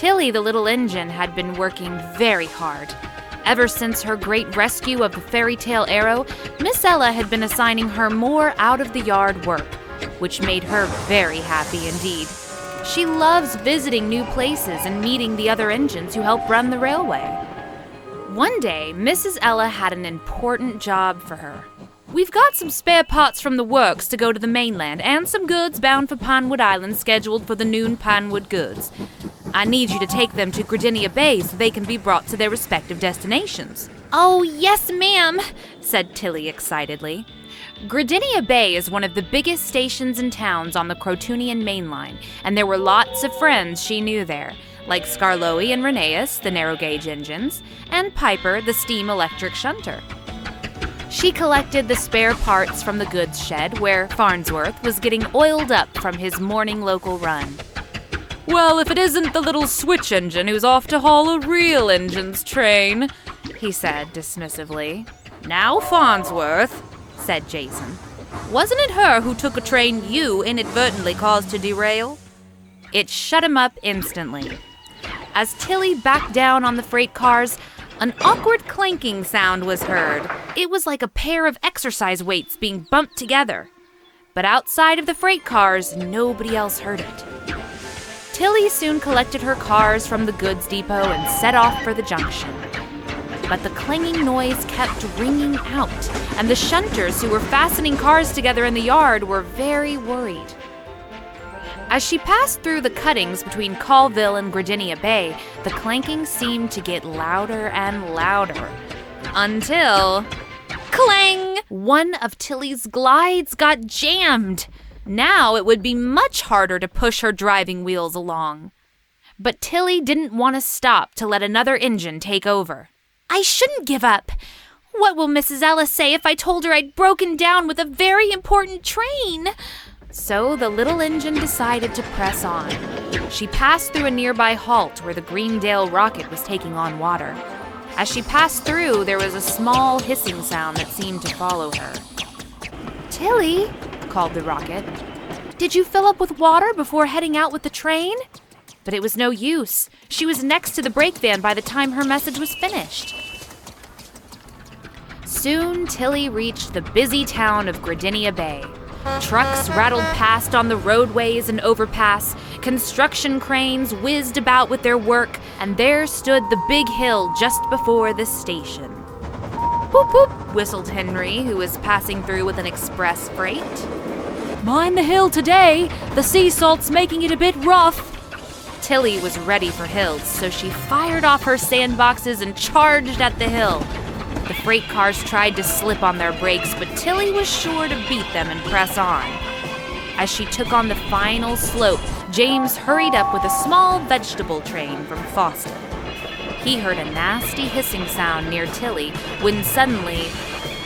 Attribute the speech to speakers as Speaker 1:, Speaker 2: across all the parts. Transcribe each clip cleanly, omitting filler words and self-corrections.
Speaker 1: Tilly, the little engine, had been working very hard. Ever since her great rescue of the fairy tale arrow, Miss Ella had been assigning her more out-of-the-yard work, which made her very happy indeed. She loves visiting new places and meeting the other engines who help run the railway. One day, Mrs. Ella had an important job for her. "We've got some spare parts from the works to go to the mainland and some goods bound for Pinewood Island scheduled for the noon Pinewood goods. I need you to take them to Crotoonia Bay so they can be brought to their respective destinations." "Oh, yes, ma'am," said Tilly excitedly. Crotoonia Bay is one of the biggest stations and towns on the Crotoonian mainline, and there were lots of friends she knew there, like Scarloey and Rheneas, the narrow-gauge engines, and Piper, the steam-electric shunter. She collected the spare parts from the goods shed, where Farnsworth was getting oiled up from his morning local run. "Well, if it isn't the little switch engine who's off to haul a real engine's train," he said dismissively. "Now, Farnsworth," said Jason, "wasn't it her who took a train you inadvertently caused to derail?" It shut him up instantly. As Tilly backed down on the freight cars, an awkward clanking sound was heard. It was like a pair of exercise weights being bumped together. But outside of the freight cars, nobody else heard it. Tilly soon collected her cars from the goods depot and set off for the junction. But the clanging noise kept ringing out, and the shunters who were fastening cars together in the yard were very worried. As she passed through the cuttings between Colville and Crotoonia Bay, the clanking seemed to get louder and louder. Until... clang! One of Tilly's glides got jammed. Now it would be much harder to push her driving wheels along. But Tilly didn't want to stop to let another engine take over. "I shouldn't give up. What will Mrs. Ella say if I told her I'd broken down with a very important train?" So the little engine decided to press on. She passed through a nearby halt where the Greendale rocket was taking on water. As she passed through, there was a small hissing sound that seemed to follow her. "Tilly," called the rocket, "did you fill up with water before heading out with the train?" But it was no use. She was next to the brake van by the time her message was finished. Soon, Tilly reached the busy town of Crotoonia Bay. Trucks rattled past on the roadways and overpass, construction cranes whizzed about with their work, and there stood the big hill just before the station. "Whoop whoop," whistled Henry, who was passing through with an express freight. "Mind the hill today. The sea salt's making it a bit rough." Tilly was ready for hills, so she fired off her sandboxes and charged at the hill. The freight cars tried to slip on their brakes, but Tilly was sure to beat them and press on. As she took on the final slope, James hurried up with a small vegetable train from Foston. He heard a nasty hissing sound near Tilly when suddenly,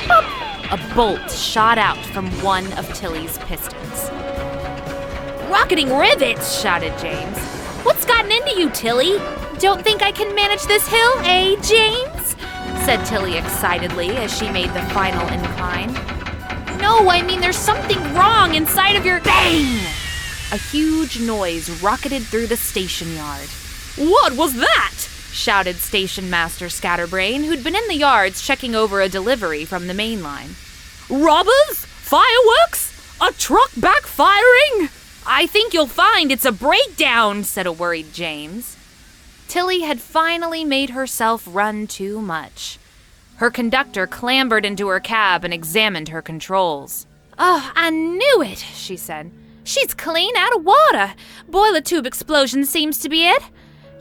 Speaker 1: pop, a bolt shot out from one of Tilly's pistons. "Rocketing rivets!" shouted James. "What's gotten into you, Tilly? Don't think I can manage this hill, eh, James?" said Tilly excitedly as she made the final incline. "No, I mean there's something wrong inside of your—" Bang! A huge noise rocketed through the station yard. "What was that?" shouted Station Master Scatterbrain, who'd been in the yards checking over a delivery from the main line. "Robbers? Fireworks? A truck backfiring? I think you'll find it's a breakdown," said a worried James. Tilly had finally made herself run too much. Her conductor clambered into her cab and examined her controls. "Oh, I knew it," she said. "She's clean out of water. Boiler tube explosion seems to be it.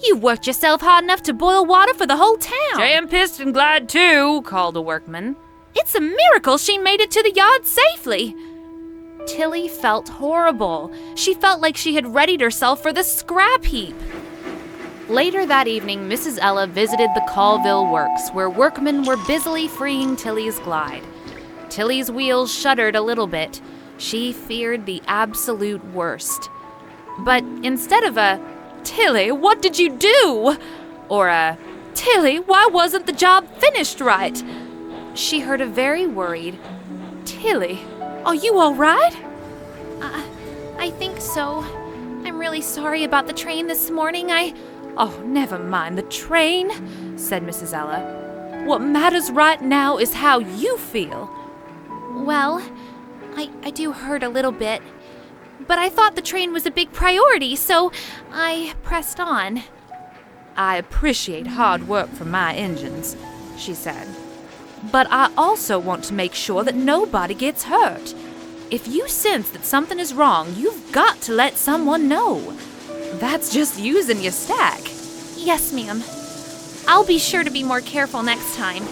Speaker 1: You worked yourself hard enough to boil water for the whole town." "Jam pissed and glad too," called a workman. "It's a miracle she made it to the yard safely." Tilly felt horrible. She felt like she had readied herself for the scrap heap. Later that evening, Mrs. Ella visited the Colville works, where workmen were busily freeing Tilly's glide. Tilly's wheels shuddered a little bit. She feared the absolute worst. But instead of a, "Tilly, what did you do?" or a, "Tilly, why wasn't the job finished right?" she heard a very worried, "Tilly, are you all right?" I think so. I'm really sorry about the train this morning. Oh, never mind the train, said Mrs. Ella. What matters right now is how you feel. Well, I do hurt a little bit, but I thought the train was a big priority, so I pressed on. I appreciate hard work from my engines, she said. But I also want to make sure that nobody gets hurt. If you sense that something is wrong, you've got to let someone know. That's just using your stack. Yes, ma'am. I'll be sure to be more careful next time.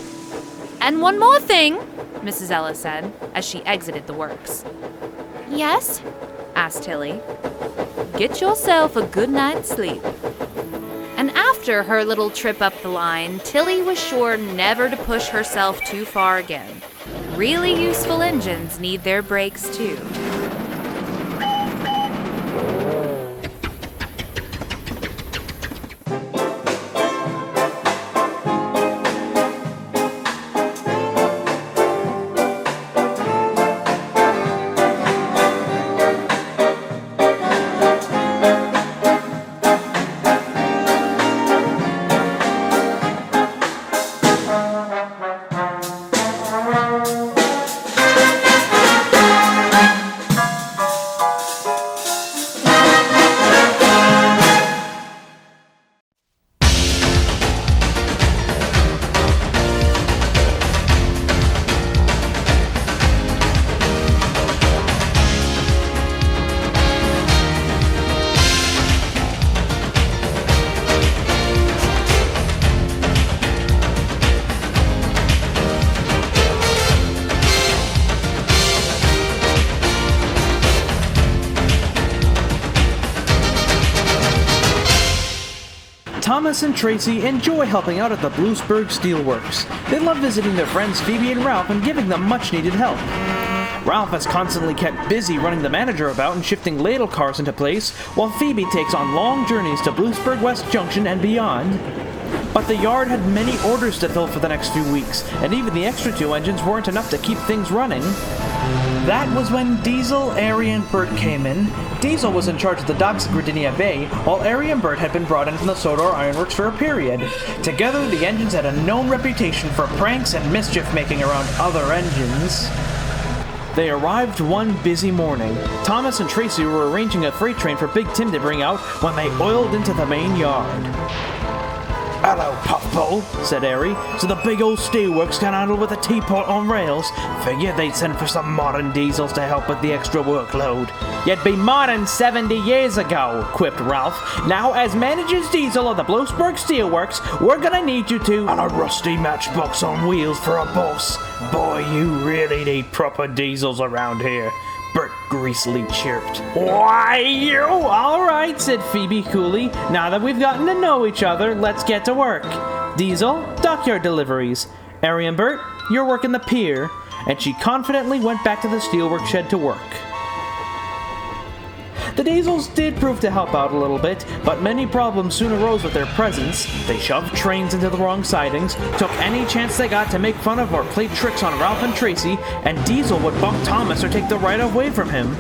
Speaker 1: And one more thing, Mrs. Ella said, as she exited the works. Yes? Asked Tilly. Get yourself a good night's sleep. And after her little trip up the line, Tilly was sure never to push herself too far again. Really useful engines need their breaks too.
Speaker 2: Thomas and Tracy enjoy helping out at the Bluesburg Steelworks. They love visiting their friends Phoebe and Ralph and giving them much-needed help. Ralph has constantly kept busy running the manager about and shifting ladle cars into place, while Phoebe takes on long journeys to Bluesburg West Junction and beyond. But the yard had many orders to fill for the next few weeks, and even the extra 2 engines weren't enough to keep things running. That was when Diesel, Airy, and Bert came in. Diesel was in charge of the docks at Crotoonia Bay, while Airy and Bert had been brought in from the Sodor Ironworks for a period. Together, the engines had a known reputation for pranks and mischief-making around other engines. They arrived one busy morning. Thomas and Tracy were arranging a freight train for Big Tim to bring out when they oiled into the main yard. "Hello, Puffball," said Airy. "So the big old steelworks can handle with a teapot on rails? Figured they'd send for some modern diesels to help with the extra workload." "You'd be modern 70 years ago," quipped Ralph. "Now, as manager's diesel of the Bluesburg Steelworks, we're gonna need you to—" "And a rusty matchbox on wheels for a boss. Boy, you really need proper diesels around here," Bert greasily chirped. "Why, you?" "All right," said Phoebe coolly. "Now that we've gotten to know each other, let's get to work. Diesel, dockyard deliveries. Airy and Bert, you're working the pier." And she confidently went back to the steelwork shed to work. The Diesels did prove to help out a little bit, but many problems soon arose with their presence. They shoved trains into the wrong sidings, took any chance they got to make fun of or play tricks on Ralph and Tracy, and Diesel would bump Thomas or take the right away from him.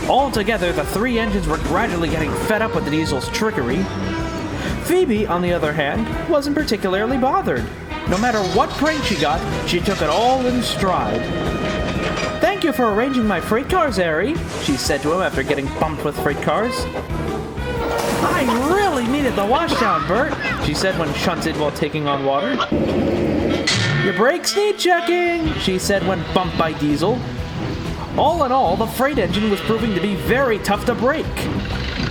Speaker 2: Altogether, the 3 engines were gradually getting fed up with the Diesel's trickery. Phoebe, on the other hand, wasn't particularly bothered. No matter what prank she got, she took it all in stride. "Thank you for arranging my freight cars, Airy," she said to him after getting bumped with freight cars. "I really needed the washdown, Bert," she said when shunted while taking on water. "Your brakes need checking," she said when bumped by Diesel. All in all, the freight engine was proving to be very tough to break.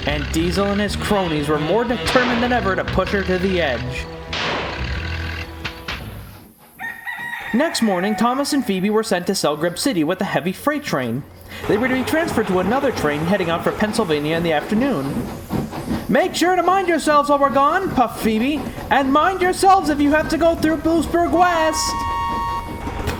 Speaker 2: And Diesel and his cronies were more determined than ever to push her to the edge. Next morning, Thomas and Phoebe were sent to Selgreb City with a heavy freight train. They were to be transferred to another train heading out for Pennsylvania in the afternoon. "Make sure to mind yourselves while we're gone," puffed Phoebe. "And mind yourselves if you have to go through Bluesburg West."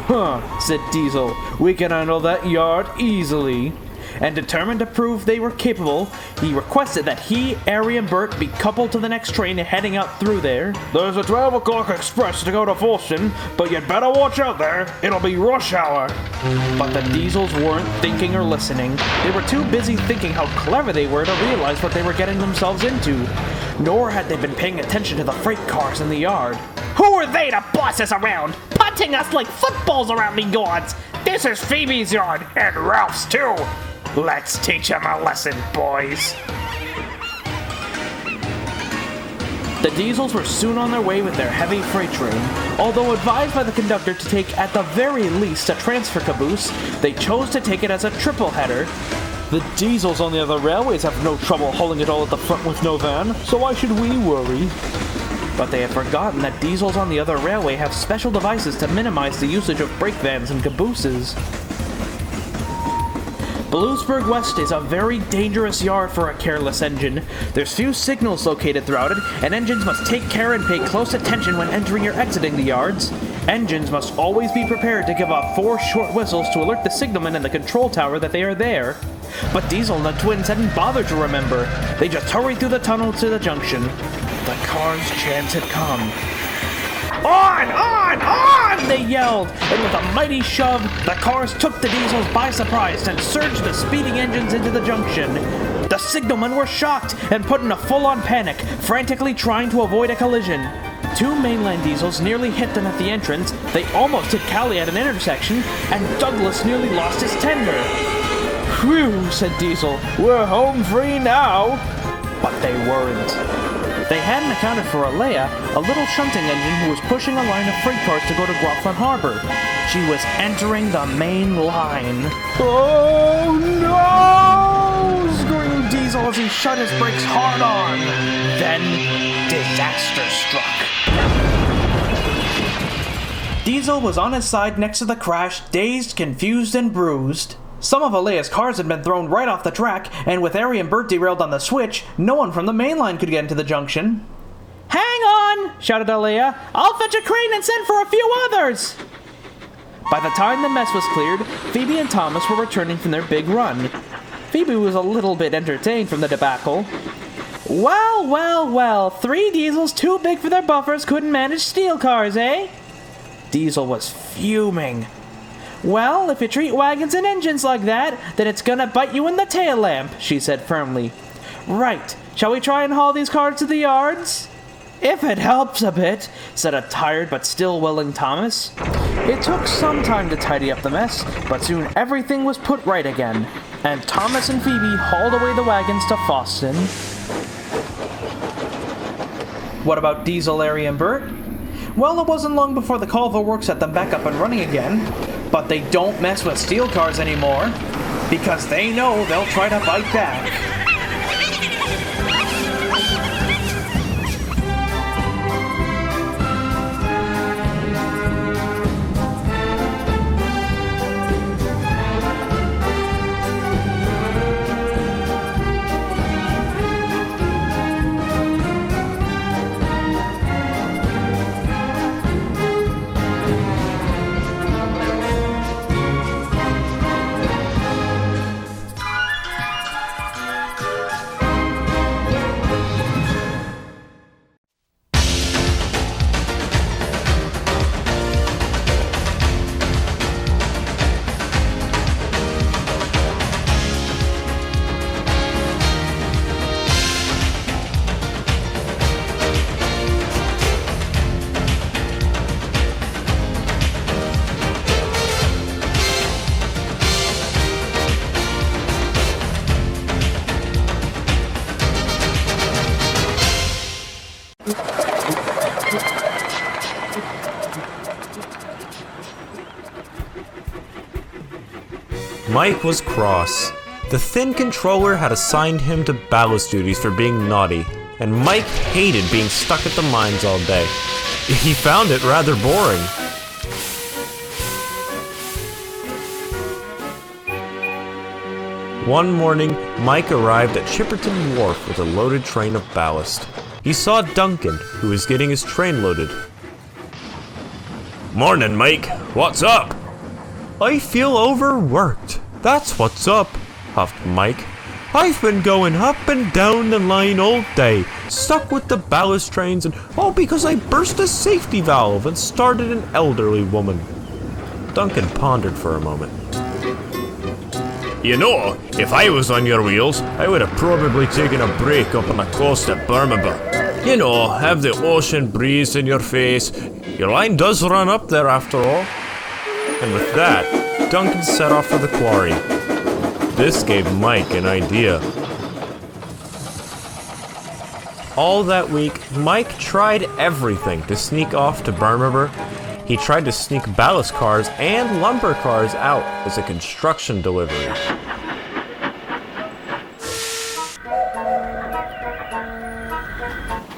Speaker 2: "Huh," said Diesel. "We can handle that yard easily." and determined to prove they were capable, he requested that he, Ari, and Bert be coupled to the next train heading out through there.
Speaker 3: There's a 12 o'clock express to go to Boston, but you'd better watch out there. It'll be rush hour.
Speaker 2: But the Diesels weren't thinking or listening. They were too busy thinking how clever they were to realize what they were getting themselves into. Nor had they been paying attention to the freight cars in the yard.
Speaker 3: Who are they to boss us around, punting us like footballs around the yards? This is Phoebe's yard, and Ralph's too. Let's teach them a lesson, boys.
Speaker 2: The Diesels were soon on their way with their heavy freight train. Although advised by the conductor to take at the very least a transfer caboose, they chose to take it as a triple header.
Speaker 3: The Diesels on the other railways have no trouble hauling it all at the front with no van, so why should we worry?
Speaker 2: But they had forgotten that Diesels on the other railway have special devices to minimize the usage of brake vans and cabooses. Bluesburg West is a very dangerous yard for a careless engine. There's few signals located throughout it, and engines must take care and pay close attention when entering or exiting the yards. Engines must always be prepared to give off 4 short whistles to alert the signalman in the control tower that they are there. But Diesel and the twins hadn't bothered to remember. They just hurried through the tunnel to the junction. The car's chance had come.
Speaker 3: On! On! On!
Speaker 2: They yelled, and with a mighty shove, the cars took the Diesels by surprise and surged the speeding engines into the junction. The signalmen were shocked and put in a full-on panic, frantically trying to avoid a collision. 2 mainland Diesels nearly hit them at the entrance, they almost hit Callie at an intersection, and Douglas nearly lost his tender.
Speaker 3: Phew, said Diesel. We're home free now.
Speaker 2: But they weren't. They hadn't accounted for Alea, a little shunting engine who was pushing a line of freight cars to go to Groffman Harbor. She was entering the main line.
Speaker 3: Oh no!
Speaker 2: Screamed Diesel as he shut his brakes hard on. Then, disaster struck. Diesel was on his side next to the crash, dazed, confused, and bruised. Some of Alea's cars had been thrown right off the track, and with Ari and Bert derailed on the switch, no one from the main line could get into the junction. "Hang on!" shouted Alea. "I'll fetch a crane and send for a few others!" By the time the mess was cleared, Phoebe and Thomas were returning from their big run. Phoebe was a little bit entertained from the debacle. "Well, well, well, 3 Diesels too big for their buffers couldn't manage steel cars, eh?" Diesel was fuming. "Well, if you treat wagons and engines like that, then it's gonna bite you in the tail lamp," she said firmly. "Right, shall we try and haul these cars to the yards?" "If it helps a bit," said a tired but still willing Thomas. It took some time to tidy up the mess, but soon everything was put right again, and Thomas and Phoebe hauled away the wagons to Foston. What about Diesel, Larry, and Bert? Well, it wasn't long before the Culver Works set them back up and running again. But they don't mess with steel cars anymore, because they know they'll try to fight back.
Speaker 4: Mike was cross. The thin controller had assigned him to ballast duties for being naughty, and Mike hated being stuck at the mines all day. He found it rather boring. One morning, Mike arrived at Chipperton Wharf with a loaded train of ballast. He saw Duncan, who was getting his train loaded.
Speaker 5: "Morning, Mike. What's up?"
Speaker 4: "I feel overworked. That's what's up." huffed Mike. "I've been going up and down the line all day, stuck with the ballast trains, and all because I burst a safety valve and started an elderly woman." Duncan pondered for a moment. "You know, if I was on your wheels, I would have probably taken a break up on the coast at Birmingham. You know, have the ocean breeze in your face. Your line does run up there after all." And with that, Duncan set off for the quarry. This gave Mike an idea. All that week, Mike tried everything to sneak off to Birmingham. He tried to sneak ballast cars and lumber cars out as a construction delivery.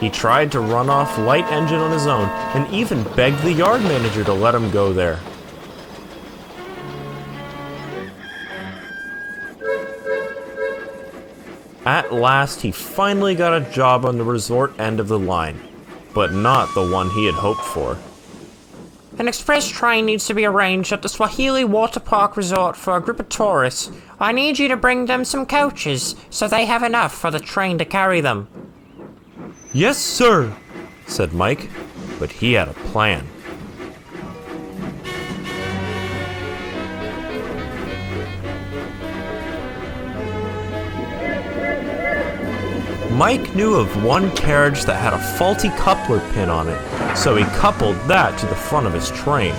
Speaker 4: He tried to run off light engine on his own and even begged the yard manager to let him go there. At last, he finally got a job on the resort end of the line, but not the one he had hoped for.
Speaker 5: "An express train needs to be arranged at the Swahili Water Park Resort for a group of tourists. I need you to bring them some coaches so they have enough for the train to carry them."
Speaker 4: "Yes, sir," said Mike, but he had a plan. Mike knew of one carriage that had a faulty coupler pin on it, so he coupled that to the front of his train.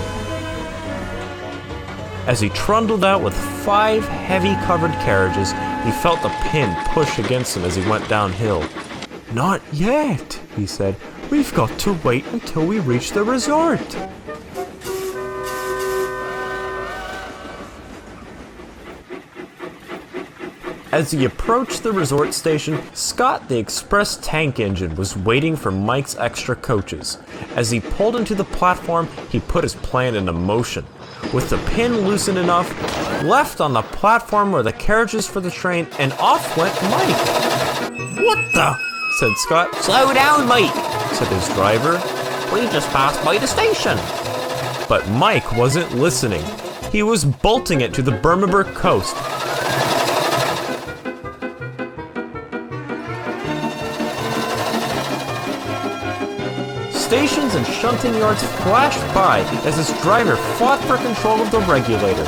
Speaker 4: As he trundled out with 5 heavy covered carriages, he felt the pin push against him as he went downhill. "Not yet," he said. "We've got to wait until we reach the resort." As he approached the resort station, Scott, the express tank engine, was waiting for Mike's extra coaches. As he pulled into the platform, he put his plan into motion. With the pin loosened enough, left on the platform were the carriages for the train, and off went Mike.
Speaker 5: "What the?"
Speaker 4: said Scott.
Speaker 5: "Slow down, Mike,"
Speaker 4: said his driver.
Speaker 5: "We just passed by the station."
Speaker 4: But Mike wasn't listening. He was bolting it to the Birmingham coast. Stations and shunting yards flashed by as his driver fought for control of the regulator.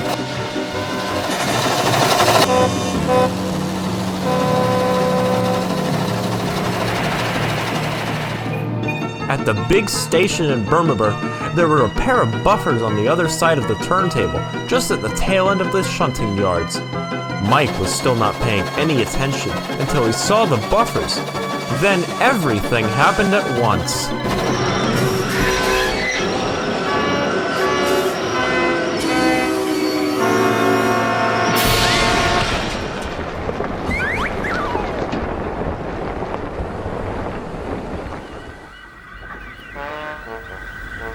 Speaker 4: At the big station in Birmingham, there were a pair of buffers on the other side of the turntable, just at the tail end of the shunting yards. Mike was still not paying any attention until he saw the buffers. Then everything happened at once.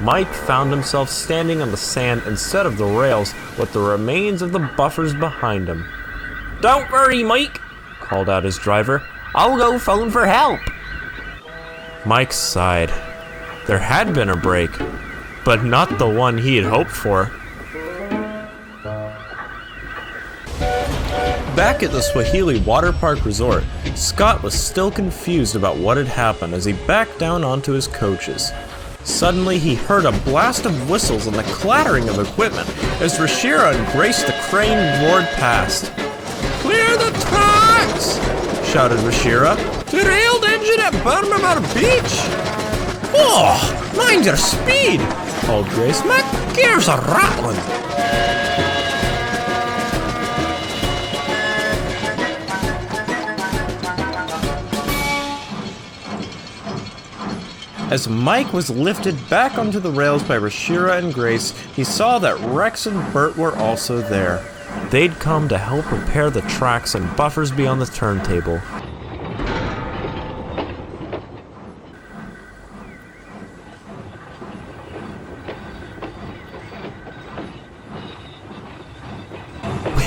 Speaker 4: Mike found himself standing on the sand instead of the rails with the remains of the buffers behind him.
Speaker 5: "Don't worry, Mike,"
Speaker 4: called out his driver.
Speaker 5: "I'll go phone for help."
Speaker 4: Mike sighed. There had been a break, but not the one he had hoped for. Back at the Swahili Water Park Resort, Scott was still confused about what had happened as he backed down onto his coaches. Suddenly, he heard a blast of whistles and the clattering of equipment as Rashira and Grace the crane roared past. "Clear the tracks!" shouted Rashira. "Derailed engine at Birmingham Beach!" "Oh, mind your speed!" called Grace. "My gears are rattling!" As Mike was lifted back onto the rails by Rashira and Grace, he saw that Rex and Bert were also there. They'd come to help repair the tracks and buffers beyond the turntable.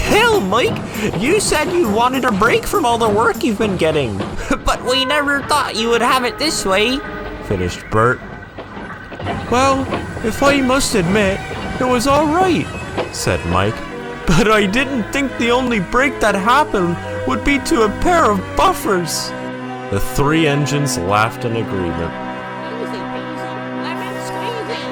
Speaker 5: "Hell, Mike, you said you wanted a break from all the work you've been getting, but we never thought you would have it this way,"
Speaker 4: finished Bert. "Well, if I must admit, it was all right," said Mike. But I didn't think the only break that happened would be to a pair of buffers. The three engines laughed in agreement.
Speaker 5: Easy peasy, lemon squeezy.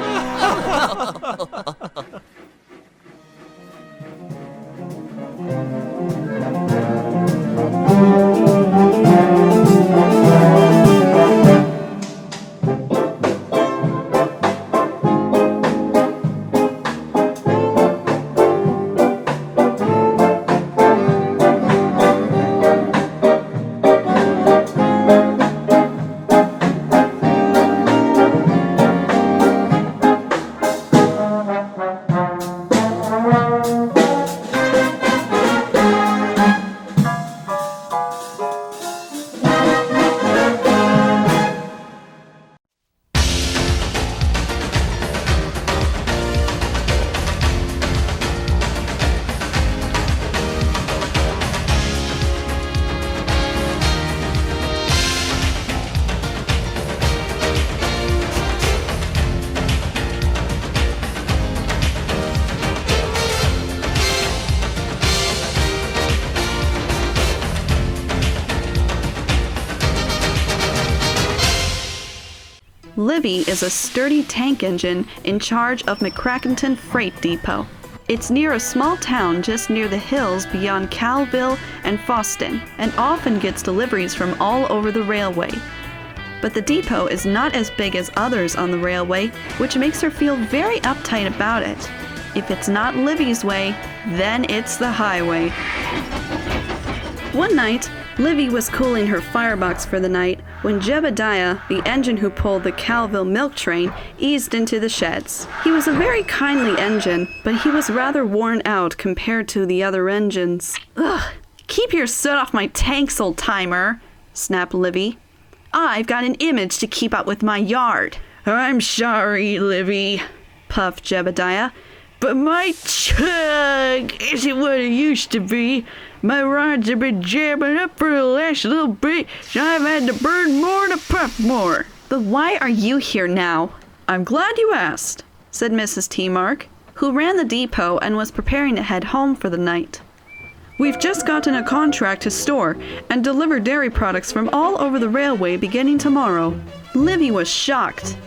Speaker 6: Libby is a sturdy tank engine in charge of McCrackenton Freight Depot. It's near a small town just near the hills beyond Calville and Foston, and often gets deliveries from all over the railway. But the depot is not as big as others on the railway, which makes her feel very uptight about it. If it's not Libby's way, then it's the highway. One night, Libby was cooling her firebox for the night when Jebediah, the engine who pulled the Calville milk train, eased into the sheds. He was a very kindly engine, but he was rather worn out compared to the other engines. Ugh, keep your soot off my tanks, old-timer, snapped Libby. I've got an image to keep up with my yard. I'm sorry, Libby, puffed Jebediah, but my chug isn't what it used to be. My rods have been jamming up for the last little bit, so I've had to burn more to puff more. But why are you here now? I'm glad you asked, said Mrs. T-Mark, who ran the depot and was preparing to head home for the night. We've just gotten a contract to store and deliver dairy products from all over the railway beginning tomorrow. Libby was shocked.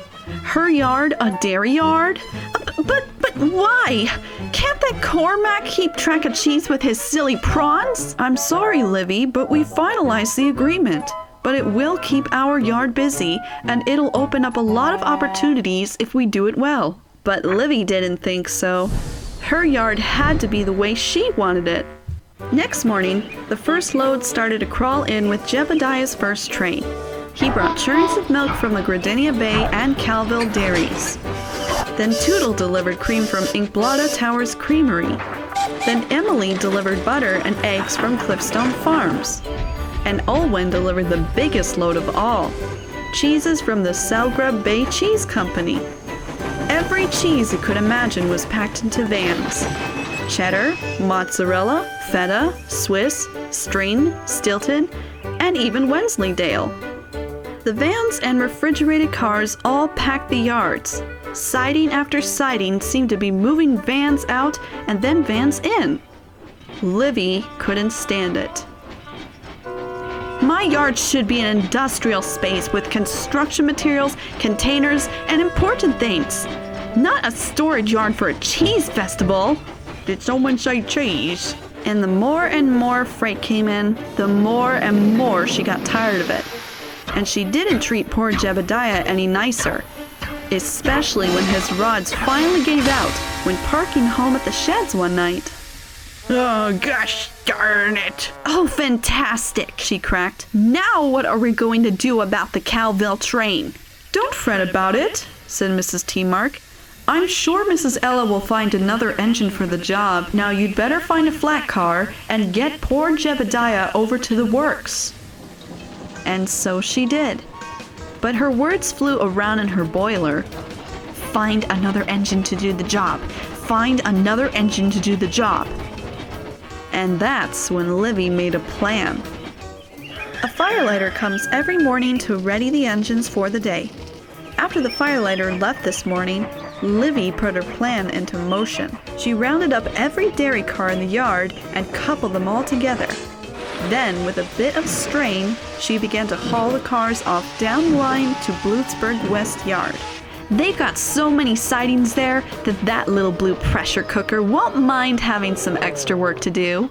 Speaker 6: Her yard a dairy yard? But why? Can't that Cormac keep track of cheese with his silly prawns? I'm sorry, Libby, but we finalized the agreement. But it will keep our yard busy, and it'll open up a lot of opportunities if we do it well. But Libby didn't think so. Her yard had to be the way she wanted it. Next morning, the first load started to crawl in with Jebediah's first train. He brought churns of milk from the Gradenia Bay and Calville dairies. Then Tootle delivered cream from Inkblada Towers Creamery. Then Emily delivered butter and eggs from Cliffstone Farms. And Olwen delivered the biggest load of all, cheeses from the Selgrub Bay Cheese Company. Every cheese you could imagine was packed into vans. Cheddar, mozzarella, feta, Swiss, string, Stilton, and even Wensleydale. The vans and refrigerated cars all packed the yards. Siding after siding seemed to be moving vans out and then vans in. Libby couldn't stand it. My yard should be an industrial space with construction materials, containers, and important things. Not a storage yard for a cheese festival. Did someone say cheese? And the more and more freight came in, the more and more she got tired of it. And she didn't treat poor Jebediah any nicer, especially when his rods finally gave out when parking home at the sheds one night. Oh, gosh darn it. Oh, fantastic, she cracked. Now what are we going to do about the Calville train? Don't fret about it, said Mrs. T-Mark. I'm sure Mrs. Ella will find another engine for the job. Now you'd better find a flat car and get poor Jebediah over to the works. And so she did. But her words flew around in her boiler. Find another engine to do the job. Find another engine to do the job. And that's when Libby made a plan. A firelighter comes every morning to ready the engines for the day. After the firelighter left this morning, Libby put her plan into motion. She rounded up every dairy car in the yard and coupled them all together. Then, with a bit of strain, she began to haul the cars off down the line to Bluesburg West Yard. They got so many sidings there that little blue pressure cooker won't mind having some extra work to do.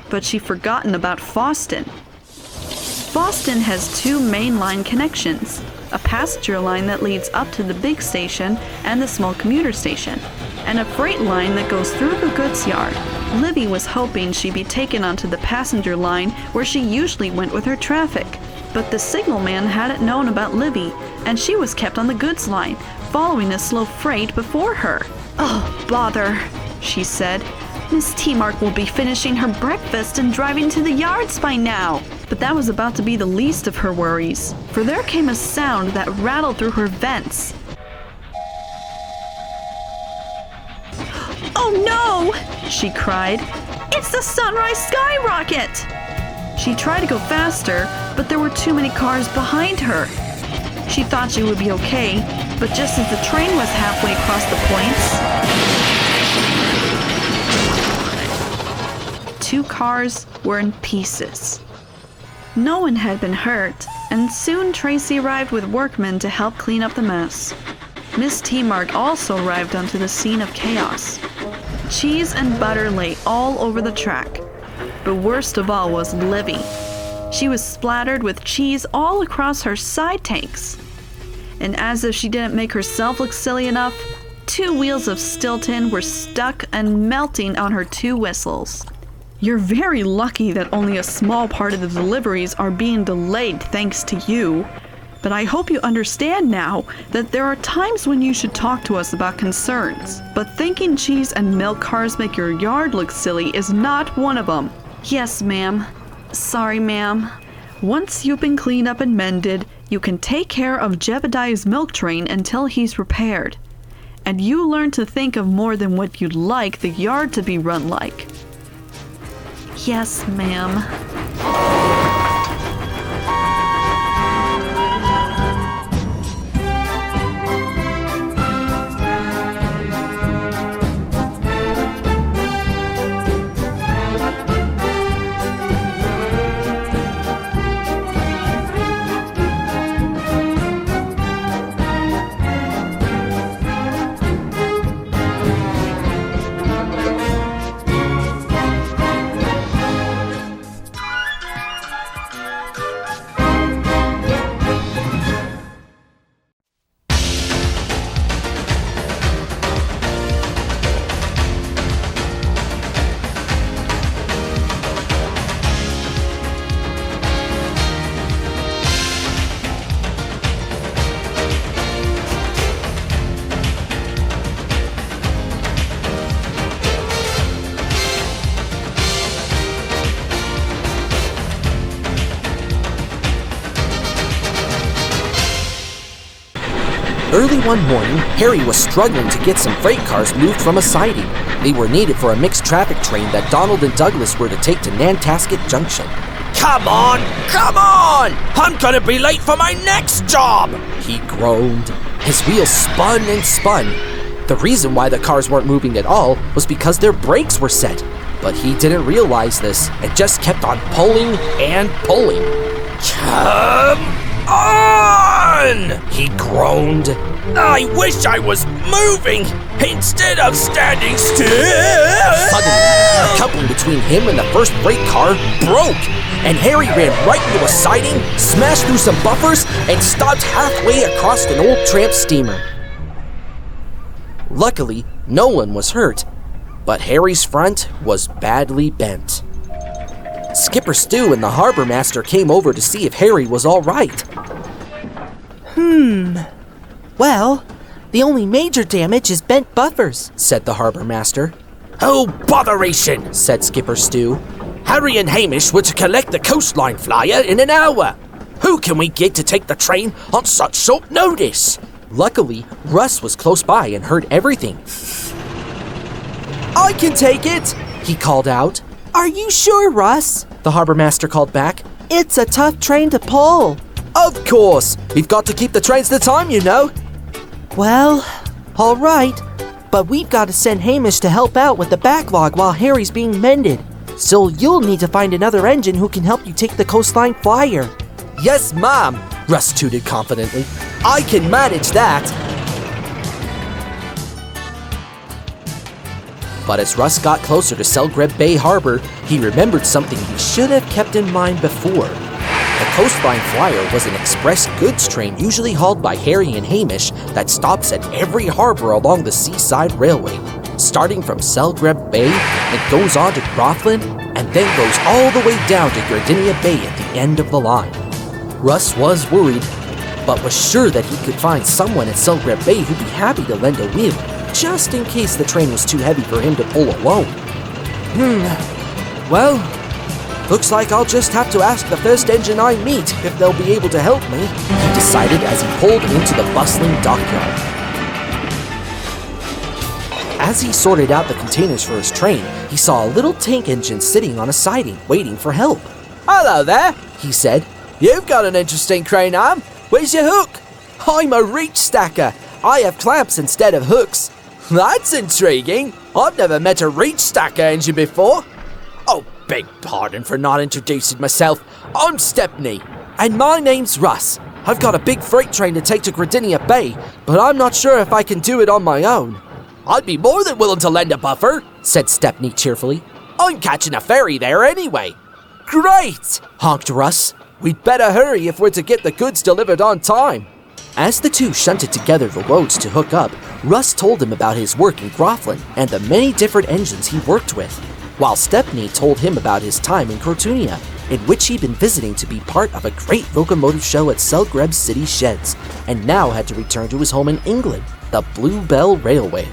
Speaker 6: But she'd forgotten about Foston. Foston has 2 main line connections, a passenger line that leads up to the big station and the small commuter station, and a freight line that goes through the goods yard. Libby was hoping she'd be taken onto the passenger line where she usually went with her traffic, but the signalman hadn't known about Libby, and she was kept on the goods line, following a slow freight before her. "Oh, bother," she said. "Miss T-Mark will be finishing her breakfast and driving to the yards by now." But that was about to be the least of her worries, for there came a sound that rattled through her vents. "Oh no!" she cried. "It's the Sunrise Skyrocket!" She tried to go faster, but there were too many cars behind her. She thought she would be okay, but just as the train was halfway across the points, 2 cars were in pieces. No one had been hurt, and soon Tracy arrived with workmen to help clean up the mess. Miss T-Mark also arrived onto the scene of chaos. Cheese and butter lay all over the track, but worst of all was Libby. She was splattered with cheese all across her side tanks. And as if she didn't make herself look silly enough, 2 wheels of Stilton were stuck and melting on her 2 whistles. "You're very lucky that only a small part of the deliveries are being delayed thanks to you. But I hope you understand now that there are times when you should talk to us about concerns. But thinking cheese and milk cars make your yard look silly is not one of them." "Yes, ma'am. Sorry, ma'am. Once you've been cleaned up and mended, you can take care of Jebediah's milk train until he's repaired. And you learn to think of more than what you'd like the yard to be run like." "Yes, ma'am."
Speaker 7: Early one morning, Harry was struggling to get some freight cars moved from a siding. They were needed for a mixed traffic train that Donald and Douglas were to take to Nantasket Junction. "Come on! Come on! I'm gonna be late for my next job!" he groaned. His wheels spun and spun. The reason why the cars weren't moving at all was because their brakes were set. But he didn't realize this and just kept on pulling and pulling. "Come on!" he groaned. "I wish I was moving instead of standing still." Suddenly, the coupling between him and the first freight car broke, and Harry ran right into a siding, smashed through some buffers, and stopped halfway across an old tramp steamer. Luckily, no one was hurt, but Harry's front was badly bent. Skipper Stu and the harbor master came over to see if Harry was all right.
Speaker 8: Well, the only major damage is bent buffers," said the harbor master.
Speaker 7: "Oh, botheration," said Skipper Stu. "Harry and Hamish were to collect the coastline flyer in an hour. Who can we get to take the train on such short notice?" Luckily, Russ was close by and heard everything.
Speaker 8: "I can take it," he called out. "Are you sure, Russ?" the harbor master called back. "It's a tough train to pull."
Speaker 7: "Of course. We've got to keep the trains to time, you know."
Speaker 8: "Well, All right, but we've got to send Hamish to help out with the backlog while Harry's being mended. So you'll need to find another engine who can help you take the coastline flyer. Yes, Mom, Russ tooted confidently. I can manage that. But as Russ got closer to Selgreb Bay Harbor, he remembered something he should have kept in mind before. The Coastline Flyer was an express goods train usually hauled by Harry and Hamish that stops at every harbor along the Seaside Railway. Starting from Selgreb Bay, it goes on to Croflin and then goes all the way down to Gardinia Bay at the end of the line. Russ was worried, but was sure that he could find someone at Selgreb Bay who'd be happy to lend a wheel, just in case the train was too heavy for him to pull alone. Well, looks like I'll just have to ask the first engine I meet if they'll be able to help me, he decided as he pulled into the bustling dockyard. As he sorted out the containers for his train, he saw a little tank engine sitting on a siding, waiting for help. Hello there, he said. You've got an interesting crane arm. Where's your hook? I'm a reach stacker. I have clamps instead of hooks. That's intriguing. I've never met a reach stacker engine before. Oh, beg pardon for not introducing myself. I'm Stepney, and my name's Russ. I've got a big freight train to take to Gardinia Bay, but I'm not sure if I can do it on my own. I'd be more than willing to lend a buffer, said Stepney cheerfully. I'm catching a ferry there anyway. Great, honked Russ. We'd better hurry if we're to get the goods delivered on time. As the two shunted together the loads to hook up, Russ told him about his work in Croflin and the many different engines he worked with, while Stepney told him about his time in Crotoonia, in which he'd been visiting to be part of a great locomotive show at Selgreb City Sheds, and now had to return to his home in England, the Bluebell Railway.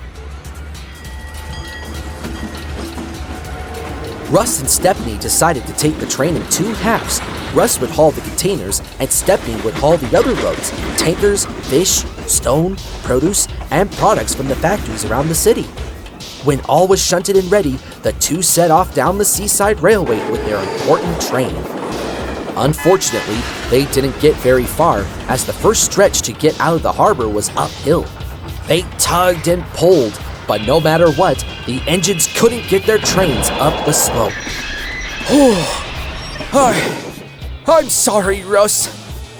Speaker 8: Russ and Stepney decided to take the train in two halves. Russ would haul the containers, and Stepney would haul the other loads, tankers, fish, stone, produce, and products from the factories around the city. When all was shunted and ready, the two set off down the Seaside Railway with their important train. Unfortunately, they didn't get very far, as the first stretch to get out of the harbor was uphill. They tugged and pulled, but no matter what, the engines couldn't get their trains up the slope. I'm sorry, Russ.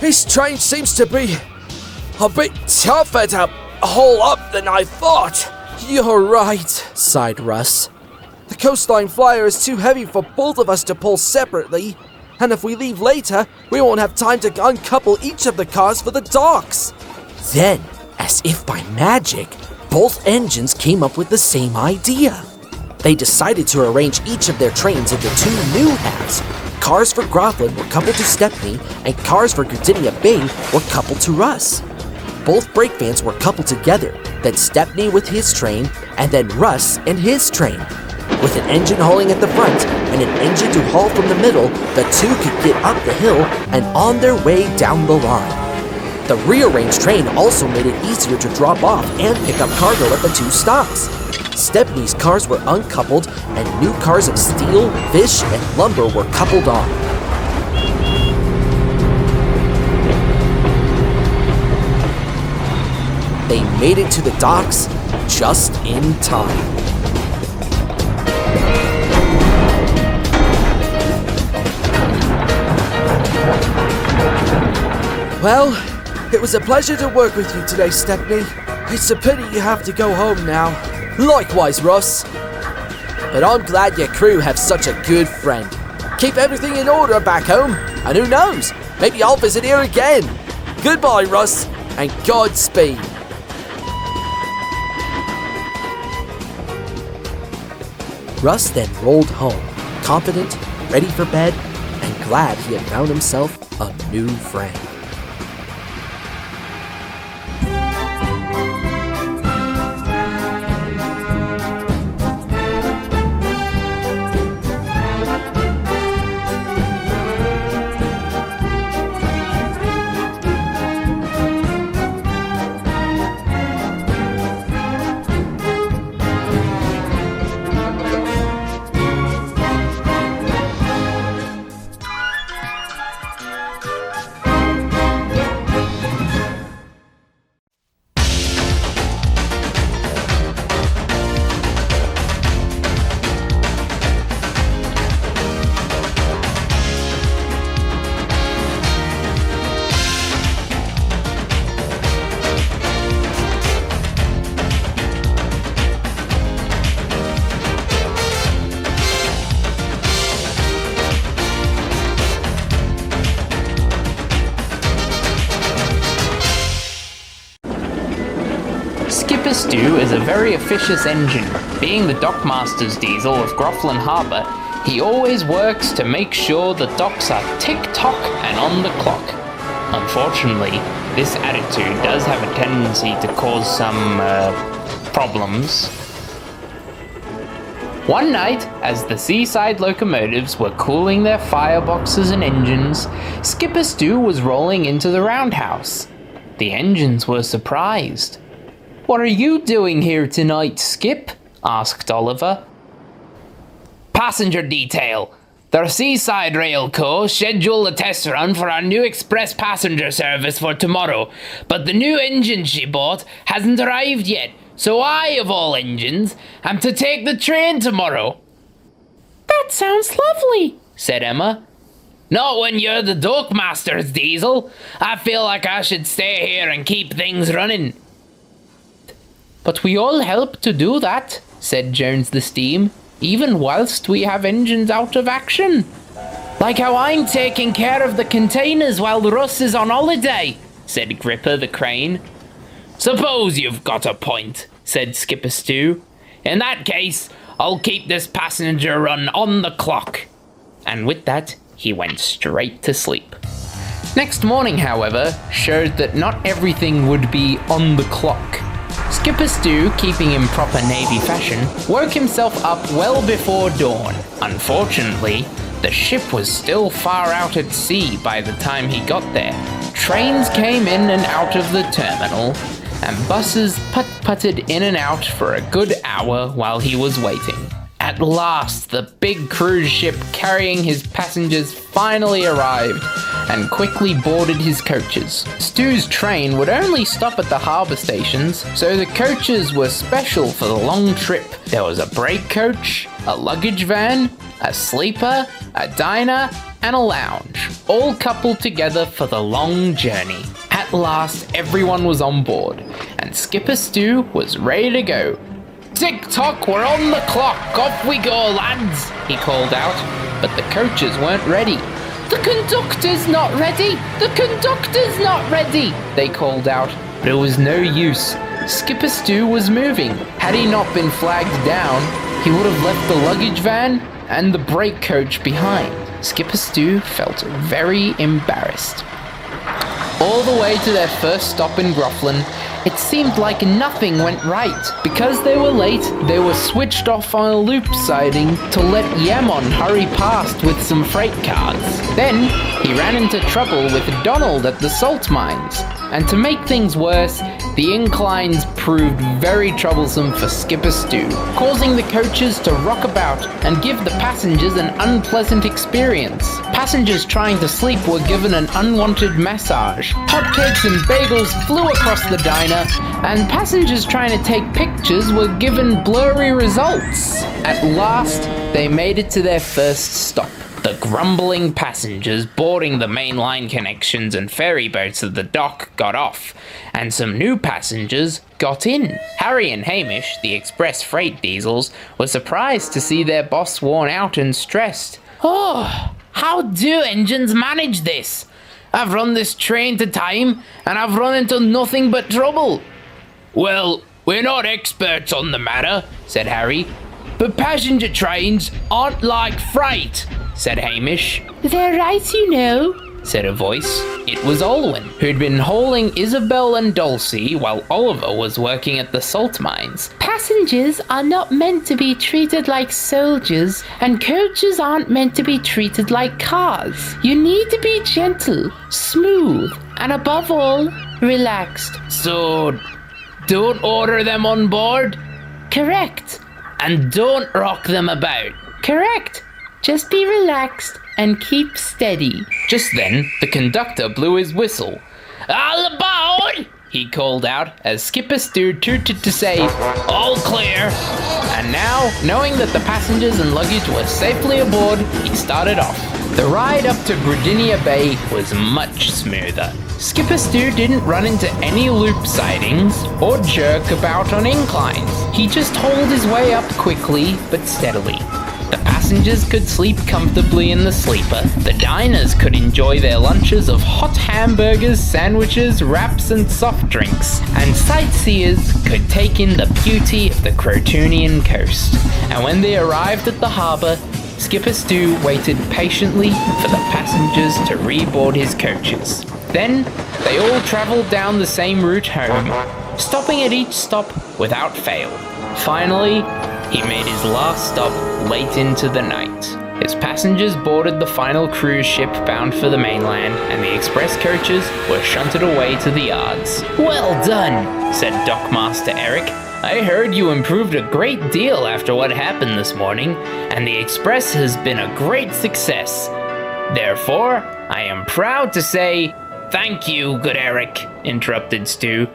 Speaker 8: This train seems to be a bit tougher to haul up than I thought. You're right, sighed Russ. The Coastline Flyer is too heavy for both of us to pull separately, and if we leave later, we won't have time to uncouple each of the cars for the docks. Then, as if by magic, both engines came up with the same idea. They decided to arrange each of their trains into two new halves. Cars for Croflin were coupled to Stepney, and cars for Gardinia Bay were coupled to Russ. Both brake vans were coupled together, then Stepney with his train, and then Russ and his train. With an engine hauling at the front and an engine to haul from the middle, the two could get up the hill and on their way down the line. The rearranged train also made it easier to drop off and pick up cargo at the two stops. Stepney's cars were uncoupled, and new cars of steel, fish, and lumber were coupled on. They made it to the docks just in time. Well, it was a pleasure to work with you today, Stepney. It's a pity you have to go home now. Likewise, Russ. But I'm glad your crew have such a good friend. Keep everything in order back home, and who knows, maybe I'll visit here again. Goodbye, Russ, and Godspeed. Russ then rolled home, confident, ready for bed, and glad he had found himself a new friend.
Speaker 9: Skipper Stew is a very officious engine. Being the dockmaster's diesel of Groflin Harbour, he always works to make sure the docks are tick-tock and on the clock. Unfortunately, this attitude does have a tendency to cause some, problems. One night, as the seaside locomotives were cooling their fireboxes and engines, Skipper Stew was rolling into the roundhouse. The engines were surprised. "What are you doing here tonight, Skip?" asked Oliver. "Passenger detail. The Seaside Rail Co. scheduled a test run for our new express passenger service for tomorrow, but the new engine she bought hasn't arrived yet, so I, of all engines, am to take the train tomorrow." "That sounds lovely," said Emma. "Not when you're the dockmaster's diesel. I feel like I should stay here and keep things running." "But we all help to do that," said Jones the Steam, "even whilst we have engines out of action. Like how I'm taking care of the containers while Russ is on holiday," said Gripper the Crane. "Suppose you've got a point," said Skipper Stew. "In that case, I'll keep this passenger run on the clock." And with that, he went straight to sleep. Next morning, however, showed that not everything would be on the clock. Skipper Stew, keeping in proper Navy fashion, woke himself up well before dawn. Unfortunately, the ship was still far out at sea by the time he got there. Trains came in and out of the terminal, and buses put-putted in and out for a good hour while he was waiting. At last, the big cruise ship carrying his passengers finally arrived and quickly boarded his coaches. Stew's train would only stop at the harbour stations, so the coaches were special for the long trip. There was a break coach, a luggage van, a sleeper, a diner, and a lounge, all coupled together for the long journey. At last, everyone was on board, and Skipper Stew was ready to go. "Tick-tock, we're on the clock, off we go, lads," he called out, but the coaches weren't ready. "The conductor's not ready! The conductor's not ready!" they called out, but it was no use. Skipper Stew was moving. Had he not been flagged down, he would have left the luggage van and the brake coach behind. Skipper Stew felt very embarrassed. All the way to their first stop in Groflin, it seemed like nothing went right. Because they were late, they were switched off on a loop siding to let Yemon hurry past with some freight cars. Then, he ran into trouble with Donald at the salt mines. And to make things worse, the inclines proved very troublesome for Skipper Stew, causing the coaches to rock about and give the passengers an unpleasant experience. Passengers trying to sleep were given an unwanted massage. Hotcakes and bagels flew across the diner, and passengers trying to take pictures were given blurry results. At last, they made it to their first stop. The grumbling passengers boarding the main line connections and ferry boats at the dock got off, and some new passengers got in. Harry and Hamish, the express freight diesels, were surprised to see their boss worn out and stressed. "Oh, how do engines manage this? I've run this train to time, and I've run into nothing but trouble." "Well, we're not experts on the matter," said Harry, "but passenger trains aren't like freight," said Hamish. "They're right, you know," said a voice. It was Olwen, who'd been hauling Isabel and Dulcie while Oliver was working at the salt mines. "Passengers are not meant to be treated like soldiers, and coaches aren't meant to be treated like cars. You need to be gentle, smooth, and above all, relaxed." "So, don't order them on board?" "Correct." "And don't rock them about?" "Correct. Just be relaxed and keep steady." Just then, the conductor blew his whistle. "All aboard!" he called out as Skipper Stew tooted to say, "All clear." And now, knowing that the passengers and luggage were safely aboard, he started off. The ride up to Crotoonia Bay was much smoother. Skipper Stew didn't run into any loop sidings or jerk about on inclines. He just hauled his way up quickly but steadily. The passengers could sleep comfortably in the sleeper, the diners could enjoy their lunches of hot hamburgers, sandwiches, wraps, and soft drinks, and sightseers could take in the beauty of the Crotoonian coast. And when they arrived at the harbour, Skipper Stu waited patiently for the passengers to reboard his coaches. Then, they all travelled down the same route home, stopping at each stop without fail. Finally, he made his last stop late into the night. His passengers boarded the final cruise ship bound for the mainland, and the express coaches were shunted away to the yards. "Well done," said Dockmaster Eric. "I heard you improved a great deal after what happened this morning, and the express has been a great success. Therefore, I am proud to say..." "Thank you, good Eric," interrupted Stu.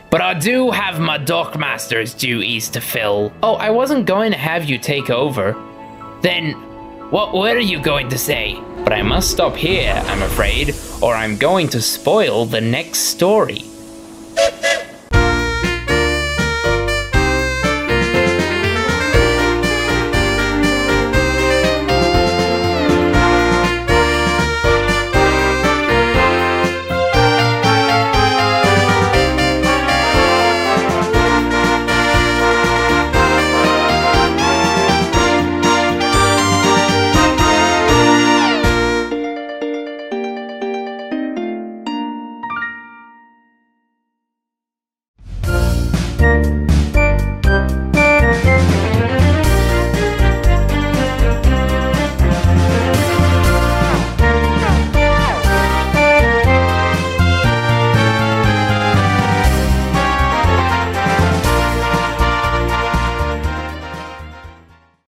Speaker 9: "But I do have my Dockmaster's duties to fill." "Oh, I wasn't going to have you take over." "Then, what were you going to say?" "But I must stop here, I'm afraid, or I'm going to spoil the next story."